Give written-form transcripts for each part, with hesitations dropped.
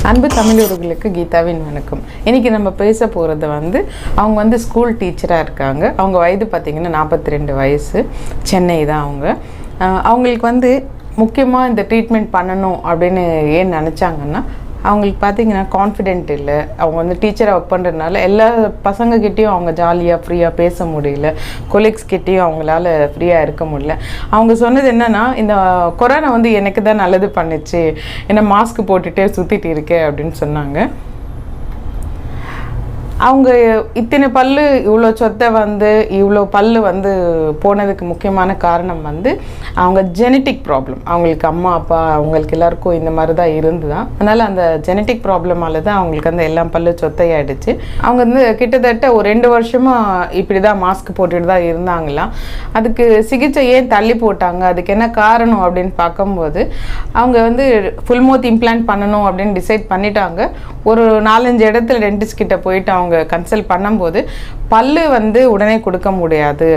அன்பு தமிழர்களுக்கு கீதாவின் வணக்கம். இன்றைக்கி நம்ம பேச போகிறது அவங்க ஸ்கூல் டீச்சராக இருக்காங்க. அவங்க வயது பார்த்திங்கன்னா 42 வயசு. சென்னை தான் அவங்களுக்கு முக்கியமாக இந்த ட்ரீட்மெண்ட் பண்ணணும் அப்படின்னு ஏன் நினச்சாங்கன்னா, அவங்களுக்கு பார்த்திங்கன்னா கான்ஃபிடென்ட் இல்லை. அவங்க டீச்சராக ஒர்க் பண்ணுறதுனால எல்லா பசங்கக்கிட்டேயும் அவங்க ஜாலியாக ஃப்ரீயாக பேச முடியல, கொலீக்ஸ்கிட்டேயும் அவங்களால ஃப்ரீயாக இருக்க முடியல. அவங்க சொன்னது என்னென்னா, இந்த கொரோனா எனக்கு தான் நல்லது பண்ணுச்சு, என்ன மாஸ்க் போட்டுகிட்டே சுற்றிட்டு இருக்கேன் அப்படின்னு சொன்னாங்க. அவங்க இத்தனை பல்லு இவ்வளோ சொத்தை இவ்வளோ பல்லு போனதுக்கு முக்கியமான காரணம் அவங்க ஜெனட்டிக் ப்ராப்ளம். அவங்களுக்கு அம்மா அப்பா அவங்களுக்கு எல்லாருக்கும் இந்த மாதிரி தான் இருந்து தான். அதனால் அந்த ஜெனட்டிக் ப்ராப்ளமால தான் அவங்களுக்கு எல்லா பல்லு சொத்தையாயிடுச்சு. அவங்க கிட்டத்தட்ட ஒரு 2 வருஷமாக இப்படி தான் மாஸ்க் போட்டுட்டு தான் இருந்தாங்களாம். அதுக்கு சிகிச்சை ஏன் தள்ளி போட்டாங்க, அதுக்கு என்ன காரணம் அப்படின்னு பார்க்கும்போது, அவங்க ஃபுல் மவுத் இம்ப்ளான்ட் பண்ணணும் அப்படின்னு டிசைட் பண்ணிட்டாங்க. ஒரு 4-5 இடத்துல டென்டிஸ்ட் கிட்ட போயிட்டு அவங்க கன்சல்ட் பண்ணும்போது, பல்லு உடனே கொடுக்க முடியாது,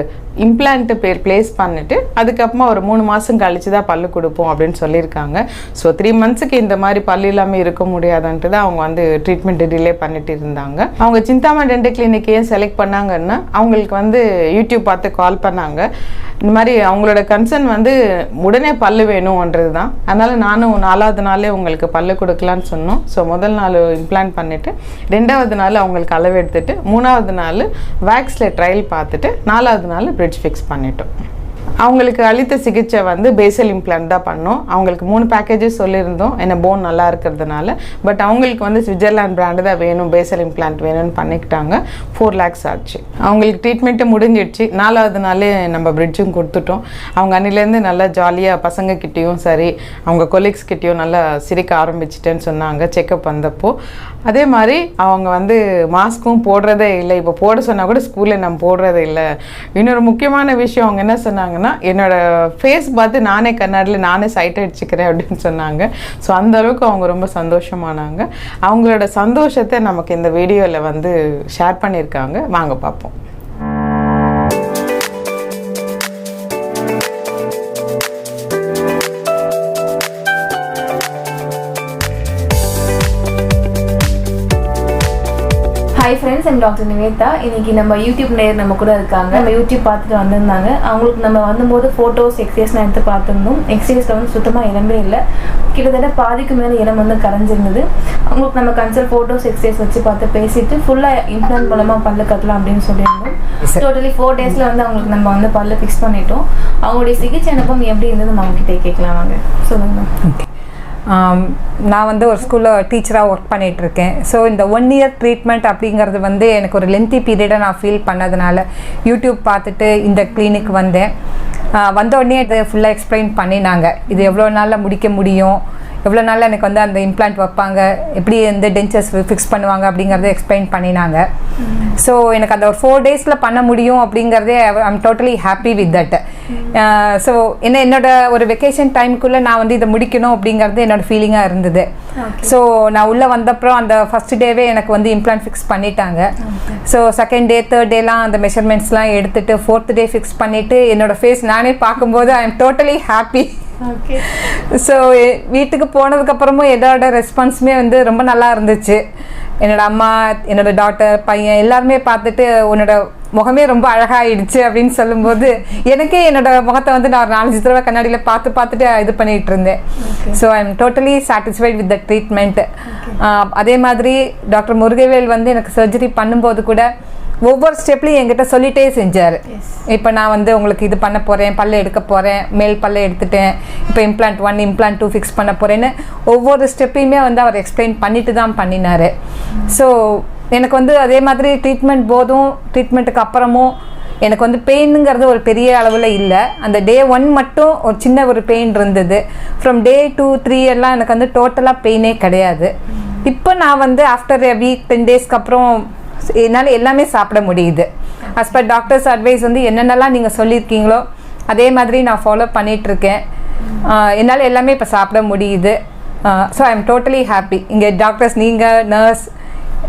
இம்ப்ளான்ட்டு பிளேஸ் பண்ணிவிட்டு அதுக்கப்புறமா ஒரு 3 மாதம் கழித்து தான் பல்லு கொடுப்போம் அப்படின்னு சொல்லியிருக்காங்க. ஸோ 3 மந்த்ஸுக்கு இந்த மாதிரி பல்லு இல்லாமல் இருக்க முடியாதுன்ட்டு தான் அவங்க ட்ரீட்மெண்ட்டு டிலே பண்ணிட்டு இருந்தாங்க. அவங்க சிந்தாமணி டென்டல் கிளினிக் ஏன் செலக்ட் பண்ணாங்கன்னா, அவங்களுக்கு யூடியூப் பார்த்து கால் பண்ணாங்க. இந்த மாதிரி அவங்களோட கன்சர்ன் உடனே பல்லு வேணும்ன்றது தான். அதனால் நானும் 4வது நாளே உங்களுக்கு பல்லு கொடுக்கலான்னு சொன்னோம். ஸோ முதல் நாள் இம்ப்ளான்ட் பண்ணிவிட்டு, 2வது நாள் அவங்களுக்கு அளவு எடுத்துகிட்டு, 3வது நாள் வேக்ஸில் ட்ரையல் பார்த்துட்டு, 4வது நாள் பிரிட்ஜ் ஃபிக்ஸ் பண்ணிட்டோம். அவங்களுக்கு அளித்த சிகிச்சை பேசல் இம்ப்ளான்ட் தான் பண்ணோம். அவங்களுக்கு 3 பேக்கேஜஸ் சொல்லியிருந்தோம், என்ன போன் நல்லா இருக்கிறதுனால. பட் அவங்களுக்கு சுவிட்சர்லாந்து பிராண்டு தான் வேணும், பேசல் இம்ப்ளான்ட் வேணும்னு பண்ணிக்கிட்டாங்க. 4 lakhs ஆச்சு. அவங்களுக்கு ட்ரீட்மெண்ட்டு முடிஞ்சிடுச்சு. 4வது நாளே நம்ம பிரிட்ஜும் கொடுத்துட்டோம். அவங்க அன்னிலேருந்து நல்லா ஜாலியாக பசங்கக்கிட்டேயும் சரி, அவங்க கொலீக்ஸ்கிட்டையும் நல்லா சிரிக்க ஆரம்பிச்சிட்டேன்னு சொன்னாங்க செக்கப் வந்தப்போ. அதே மாதிரி அவங்க மாஸ்க்கும் போடுறதே இல்லை. இப்போ போட சொன்னால் கூட ஸ்கூலில் நம்ம போடுறதே இல்லை. இன்னொரு முக்கியமான விஷயம் அவங்க என்ன சொன்னாங்கன்னா, என்னோட ஃபேஸ் பார்த்து நானே கண்ணாடியில் நானே சைட் அடிச்சுக்கிறேன் அப்படின்னு சொன்னாங்க. ஸோ அந்த அளவுக்கு அவங்க ரொம்ப சந்தோஷமானாங்க. அவங்களோட சந்தோஷத்தை நமக்கு இந்த வீடியோவில் ஷேர் பண்ணியிருக்காங்க. வாங்க பார்ப்போம். Hi friends, I'm doctor Nivetha. இன்றைக்கி நம்ம யூடியூப் நேர் நம்ம கூட இருக்காங்க. நம்ம யூடியூப் பார்த்துட்டு வந்திருந்தாங்க. அவங்களுக்கு நம்ம வந்தபோது ஃபோட்டோஸ் எக்ஸசைஸ்லாம் எடுத்து பார்த்துருந்தோம். எக்ஸசைஸில் சுத்தமாக இடமே இல்லை. கிட்டத்தட்ட பாதிக்கு மேலே இடம் கரைஞ்சிருந்தது. அவங்களுக்கு நம்ம கன்சல்ட் ஃபோட்டோஸ் எக்ஸசைஸ் வச்சு பார்த்து பேசிட்டு ஃபுல்லாக இம்ப்ளான்ட் மூலமாக பல்லு கட்டலாம் அப்படின்னு சொல்லியிருந்தோம். டோட்டலி 4 daysல அவங்களுக்கு நம்ம பல்லு ஃபிக்ஸ் பண்ணிட்டோம். அவங்களுடைய சிகிச்சை அனுபவம் எப்படி இருந்தது நம்ம அவங்ககிட்ட கேட்கலாம். வாங்க சொல்லுங்கள். நான் ஒரு ஸ்கூலில் டீச்சராக ஒர்க் பண்ணிகிட்ருக்கேன். ஸோ இந்த 1 year ட்ரீட்மெண்ட் அப்படிங்கிறது எனக்கு ஒரு லென்த்தி பீரியடாக நான் ஃபீல் பண்ணதுனால யூடியூப் பார்த்துட்டு இந்த கிளினிக் வந்தேன். வந்த உடனே இதை ஃபுல்லாக எக்ஸ்பிளைன் பண்ணினாங்க. இது எவ்வளோ நாளில் முடிக்க முடியும், எவ்வளோ நாளில் எனக்கு அந்த இம்ப்ளான்ட் வைப்பாங்க, எப்படி இந்த டென்ச்சர்ஸ் ஃபிக்ஸ் பண்ணுவாங்க அப்படிங்கிறத எக்ஸ்பிளைன் பண்ணினாங்க. ஸோ எனக்கு அந்த ஒரு 4 daysல பண்ண முடியும் அப்படிங்கிறதே I'm totally happy with that. So என்னோட ஒரு வெக்கேஷன் டைமுக்குள்ளே நான் இதை முடிக்கணும் அப்படிங்கிறது என்னோட ஃபீலிங்காக இருந்தது. ஸோ நான் உள்ளே வந்தப்புறம் அந்த ஃபஸ்ட் டேவே எனக்கு இம்ப்ளான்ட் ஃபிக்ஸ் பண்ணிட்டாங்க. ஸோ 2nd day 3rd dayலாம் அந்த மெஷர்மெண்ட்ஸ்லாம் எடுத்துகிட்டு 4th day ஃபிக்ஸ் பண்ணிவிட்டு என்னோடய ஃபேஸ் நானே பார்க்கும்போது I am totally happy. So வீட்டுக்கு போனதுக்கப்புறமும் என்னோட ரெஸ்பான்ஸுமே ரொம்ப நல்லா இருந்துச்சு. என்னோட அம்மா, என்னோட டாட்டர், பையன் எல்லாருமே பார்த்துட்டு உன்னோட முகமே ரொம்ப அழகாகிடுச்சு அப்படின்னு சொல்லும்போது எனக்கே என்னோட முகத்தை நான் ஒரு 4-5 தடவை கண்ணாடியில் பார்த்துட்டு இது பண்ணிகிட்டு இருந்தேன். So I am totally satisfied with the treatment. அதே மாதிரி டாக்டர் முருகவேல் எனக்கு சர்ஜரி பண்ணும்போது கூட ஒவ்வொரு ஸ்டெப்லையும் என்கிட்ட சொல்லிகிட்டே செஞ்சார். இப்போ நான் உங்களுக்கு இது பண்ண போகிறேன், பல்ல எடுக்க போகிறேன், மேல் பல்ல எடுத்துட்டேன், இப்போ இம்ப்ளான்ட் 1 இம்ப்ளான்ட் 2 ஃபிக்ஸ் பண்ண போகிறேன்னு ஒவ்வொரு ஸ்டெப்பையுமே அவர் எக்ஸ்பிளைன் பண்ணிட்டு தான் பண்ணினார். ஸோ எனக்கு அதே மாதிரி ட்ரீட்மெண்ட் போதும் ட்ரீட்மெண்ட்டுக்கு அப்புறமும் எனக்கு பெயினுங்கிறது ஒரு பெரிய அளவில் இல்லை. அந்த day 1 மட்டும் ஒரு சின்ன ஒரு பெயின் இருந்தது. ஃப்ரம் day 2, 3 எல்லாம் எனக்கு டோட்டலாக பெயினே கிடையாது. இப்போ நான் ஆஃப்டர் a week 10 daysக்கு அப்புறம் என்னால் எல்லாமே சாப்பிட முடியுது. அஸ் பர் டாக்டர்ஸ் அட்வைஸ் என்னென்னலாம் நீங்கள் சொல்லியிருக்கீங்களோ அதே மாதிரி நான் ஃபாலோ பண்ணிகிட்ருக்கேன். என்னால் எல்லாமே இப்போ சாப்பிட முடியுது. So I am totally happy. இங்கே டாக்டர்ஸ், நீங்கள், நர்ஸ்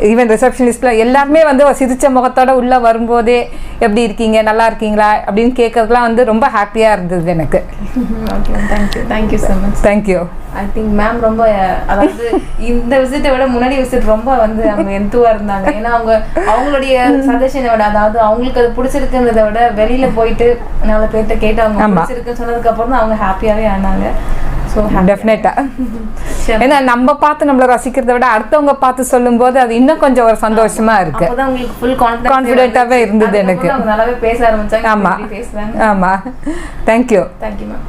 ஈவன் ரிசப்ஷனிஸ்ட்டில் எல்லாருமே வந்து ஒரு சிரிச்ச முகத்தோட உள்ளே வரும்போதே எப்படி இருக்கீங்க, நல்லா இருக்கீங்களா அப்படின்னு கேட்கறதுலாம் வந்து ரொம்ப ஹாப்பியாக இருந்தது எனக்கு. Okay, thank you so much. Thank you. I think ma'am ரொம்ப, அதாவது இந்த விசிட்டை விட முன்னாடி விசிட் ரொம்ப வந்து அவங்க எந்துவாக இருந்தாங்க. ஏன்னா அவங்களுடைய சஜஷனை விட, அதாவது அவங்களுக்கு அது பிடிச்சிருக்குன்றதை விட வெளியில போயிட்டு 4 பேர்கிட்ட கேட்டு அவங்க பிடிச்சிருக்குன்னு சொன்னதுக்கு அப்புறம் தான் அவங்க ஹாப்பியாகவே ஆனாங்க. ஸோ டெஃபினட்டா. ஏன்னா நம்ம பார்த்து நம்மளை ரசிக்கிறத விட அடுத்தவங்க பார்த்து சொல்லும்போது அது இன்னும் கொஞ்சம் ஒரு சந்தோஷமா இருக்கு. அப்பதான் உங்களுக்கு ஃபுல் கான்ஃபிடென்ட்டாவே இருந்தது எனக்கு. நல்லாவே பேச ஆரம்பிச்சாங்க. ஆமா பேசுறாங்க. ஆமா. Thank you ma'am.